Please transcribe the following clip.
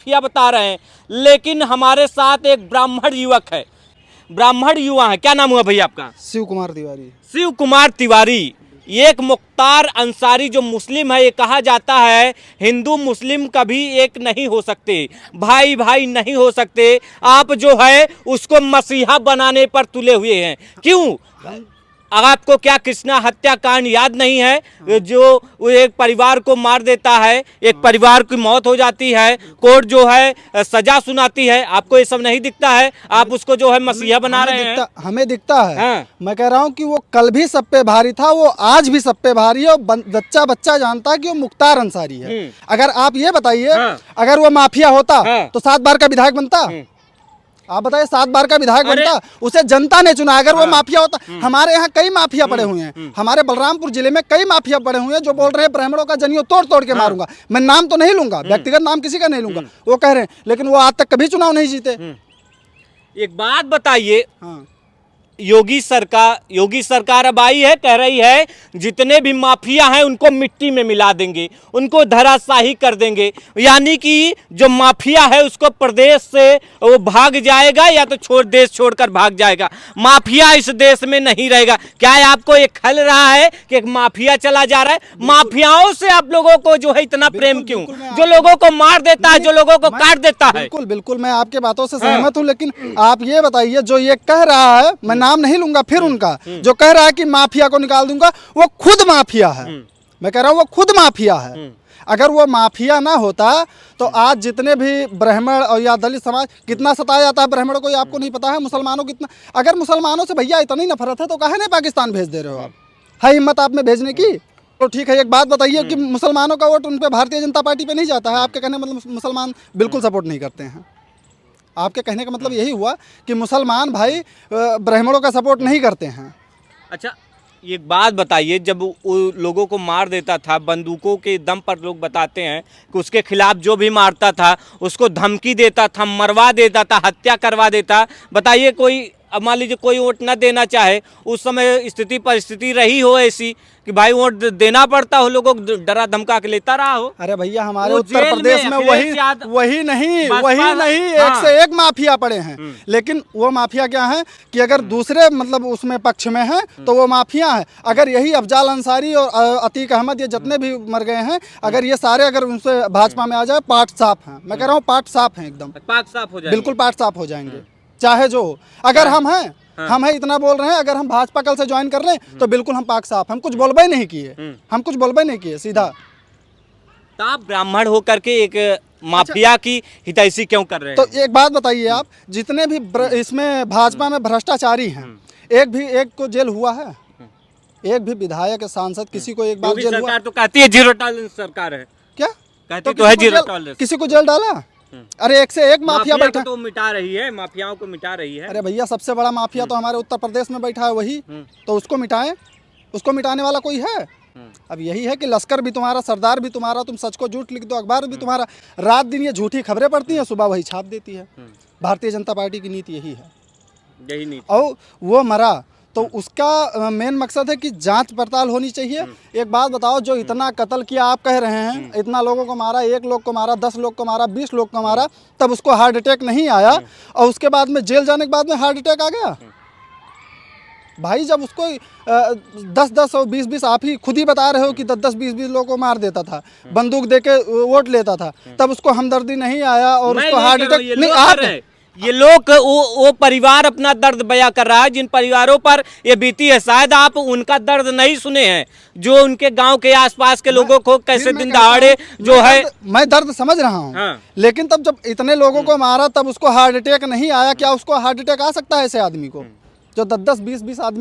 Mafia बता रहे हैं, लेकिन हमारे साथ एक ब्राह्मण युवक है, ब्राह्मण युवा है। क्या नाम हुआ भैया आपका? शिव कुमार तिवारी। शिव कुमार तिवारी। एक मुख्तार अंसारी जो मुस्लिम है, ये कहा जाता है हिंदू मुस्लिम कभी एक नहीं हो सकते, भाई भाई नहीं हो सकते। आप जो है उसको मसीहा बनाने पर तुले हुए हैं, क्यों? आपको क्या कृष्णा हत्याकांड याद नहीं है, जो वो एक परिवार को मार देता है, एक परिवार की मौत हो जाती है, कोर्ट जो है सजा सुनाती है, आपको ये सब नहीं दिखता है? आप उसको जो है मसीहा बना रहे हैं। हमें दिखता है। हाँ। मैं कह रहा हूँ कि वो कल भी सब पे भारी था, वो आज भी सब पे भारी है, और बच्चा बच्चा जानता है कि वो मुख्तार अंसारी है। अगर आप ये बताइए, हाँ। अगर वो माफिया होता हाँ। तो 7 बार का विधायक बनता? आप बताइए, 7 बार का विधायक बनता? उसे जनता ने चुना। अगर वो माफिया होता, हमारे यहाँ कई माफिया पड़े हुए हैं, हमारे बलरामपुर जिले में कई माफिया पड़े हुए हैं जो बोल रहे हैं ब्राह्मणों का जनियो तोड़ तोड़ के मारूंगा। मैं नाम तो नहीं लूंगा, व्यक्तिगत नाम किसी का नहीं लूंगा, वो कह रहे हैं, लेकिन वो आज तक कभी चुनाव नहीं जीते। एक बात बताइए, हाँ। योगी सरकार अब आई है, कह रही है जितने भी माफिया हैं उनको मिट्टी में मिला देंगे, उनको धराशाही कर देंगे, यानी कि जो माफिया है उसको प्रदेश से वो भाग जाएगा, या तो देश छोड़कर भाग जाएगा। माफिया इस देश में नहीं रहेगा। क्या आपको ये खल रहा है कि एक माफिया चला जा रहा है? माफियाओं से आप लोगों को जो है इतना प्रेम क्यों, जो लोगों को मार देता है, जो लोगों को काट देता है? बिल्कुल बिल्कुल, मैं आपके बातों से सहमत हूँ, लेकिन आप ये बताइए, जो ये कह रहा है, मैं नाम नहीं लूंगा, फिर उनका जो कह रहा है कि माफिया को निकाल दूंगा, वो खुद माफिया है। मैं कह रहा हूं वो खुद माफिया है। अगर वो माफिया ना होता तो आज जितने भी ब्राह्मण और या दलित समाज कितना सताया जाता है ब्राह्मणों को, ये आपको नहीं पता है? मुसलमानों कितना, अगर मुसलमानों से भैया इतनी नफरत है तो काहे नहीं पाकिस्तान भेज दे रहे हो आप? है हिम्मत आप में भेजने की? तो ठीक है, एक बात बताइए कि मुसलमानों का वोट उन पे भारतीय जनता पार्टी पे नहीं जाता है? आपके कहने मतलब मुसलमान बिल्कुल सपोर्ट नहीं करते हैं? आपके कहने का मतलब यही हुआ कि मुसलमान भाई ब्राह्मणों का सपोर्ट नहीं करते हैं। अच्छा, एक बात बताइए, जब वो लोगों को मार देता था, बंदूकों के दम पर लोग बताते हैं कि उसके खिलाफ जो भी मारता था उसको धमकी देता था, मरवा देता था, हत्या करवा देता। बताइए, कोई अब मान लीजिए कोई वोट न देना चाहे, उस समय स्थिति परिस्थिति रही हो ऐसी कि भाई वोट देना पड़ता हो, लोगों को डरा धमका के लेता रहा हो। अरे भैया, हमारे उत्तर प्रदेश में वही नहीं एक से एक माफिया पड़े हैं। लेकिन वो माफिया क्या है कि अगर दूसरे मतलब उसमें पक्ष में है तो वो माफिया है। अगर यही अफजाल अंसारी और अतीक अहमद, ये जितने भी मर गए हैं, अगर ये सारे अगर उनसे भाजपा में आ जाए, पार्ट साफ हैं। मैं कह रहा हूँ पार्ट साफ हैं, एकदम पाक साफ हो जाएंगे, बिल्कुल पार्ट साफ हो जाएंगे, चाहे जो हो। अगर हम हैं, हम है इतना बोल रहे हैं, अगर हम भाजपा कल से ज्वाइन कर लें तो बिल्कुल हम पाक साफ। हम कुछ बोलबे नहीं किए, सीधा। तो आप ब्राह्मण होकर के एक माफिया की हितैषी क्यों कर रहे हैं? तो एक बात बताइए आप, जितने भी इसमें भाजपा में भ्रष्टाचारी हैं, एक को जेल हुआ है? एक भी विधायक सांसद किसी को एक बार जेल हुआ? सरकार तो कहती है जीरो टॉलरेंस सरकार है। क्या कहती तो है जीरो टॉलरेंस? किसी को जेल डाला? अरे एक से एक माफिया बैठा तो मिटा रही है, माफियाओं को मिटा रही है। अरे भैया, सबसे बड़ा माफिया तो हमारे उत्तर प्रदेश में बैठा है, वही तो उसको मिटाएं। उसको मिटाने वाला कोई है? अब यही है कि लश्कर भी तुम्हारा, सरदार भी तुम्हारा, तुम सच को झूठ लिख दो, अखबार भी तुम्हारा, रात दिन ये झूठी खबरें पढ़ती हैं, सुबह वही छाप देती है। भारतीय जनता पार्टी की नीति यही है, यही नीति। और वो मरा तो उसका मेन मकसद है कि जांच पड़ताल होनी चाहिए। एक बात बताओ, जो इतना कत्ल किया आप कह रहे हैं, इतना लोगों को मारा, 1 लोग को मारा, 10 लोग को मारा, 20 लोग को मारा, तब उसको हार्ट अटैक नहीं आया, और उसके बाद में जेल जाने के बाद में हार्ट अटैक आ गया? भाई, जब उसको 10-10 और 20-20, आप ही खुद ही बता रहे हो कि 10-10, 20-20 लोगों को मार देता था, बंदूक देके वोट लेता था, तब उसको हमदर्दी नहीं आया और उसको हार्ट अटैक नहीं आया। ये लोग वो परिवार अपना दर्द बयां कर रहा है, जिन परिवारों पर ये बीती है। शायद आप उनका दर्द नहीं सुने हैं, जो उनके गांव के आसपास के लोगों को कैसे दिन दहाड़े जो है। मैं दर्द समझ रहा हूँ। हाँ। लेकिन तब जब इतने लोगों को मारा, तब उसको हार्ट अटैक नहीं आया। क्या उसको हार्ट अटैक आ सकता है ऐसे आदमी को, जो 10-10, 20-20 आदमी